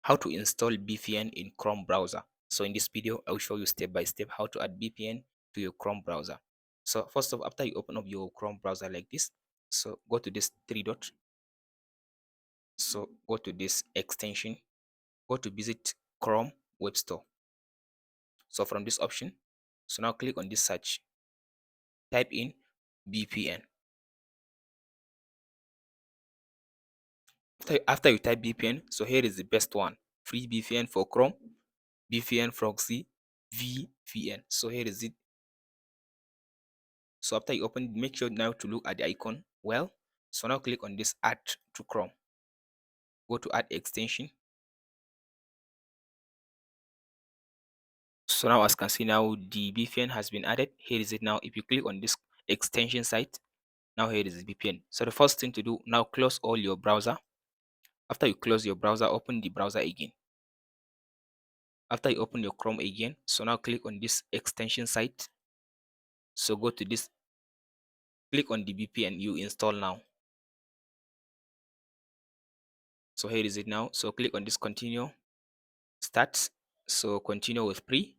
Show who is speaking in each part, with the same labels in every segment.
Speaker 1: How to install VPN in Chrome browser. So in this video, I'll show you step by step how to add VPN to your Chrome browser. So first of all, after you open up your Chrome browser like this, so go to this three dot. So go to this extension, go to visit Chrome Web Store. So from this option, so now click on this search, type in VPN. After you type VPN, so here is the best one: free VPN for Chrome, VPN proxy, VPN. So here is it. So after you open, make sure now to look at the icon. Well, so now click on this add to Chrome. Go to add extension. So now as you can see now the VPN has been added. Here is it now. If you click on this extension site, now here is the VPN. So the first thing to do now, close all your browser. After you close your browser, open the browser again. After you open your Chrome again, so now click on this extension site. So go to this, click on the VPN you install now. So here is it now. So click on this continue, start. So continue with pre.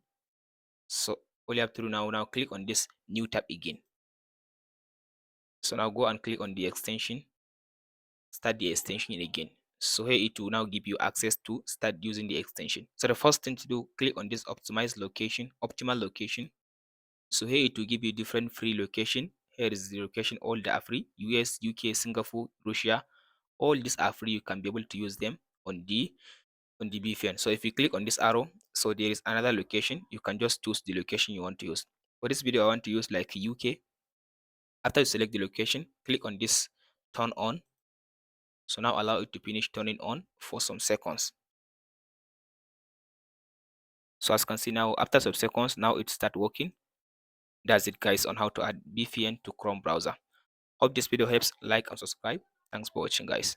Speaker 1: So all you have to do now click on this new tab again. So now go and click on the extension, start the extension again. So here it will now give you access to start using the extension. So the first thing to do, click on this optimize location, optimal location. So here it will give you different free location. Here is the location, all that are free: US, UK, Singapore, Russia. All these are free. You can be able to use them on the VPN. So if you click on this arrow, so there is another location. You can just choose the location you want to use. For this video, I want to use like UK. After you select the location, click on this turn on. So now allow it to finish turning on for some seconds. So as you can see now, after some seconds, now it start working. That's it guys on how to add VPN to Chrome browser. Hope this video helps. Like and subscribe. Thanks for watching guys.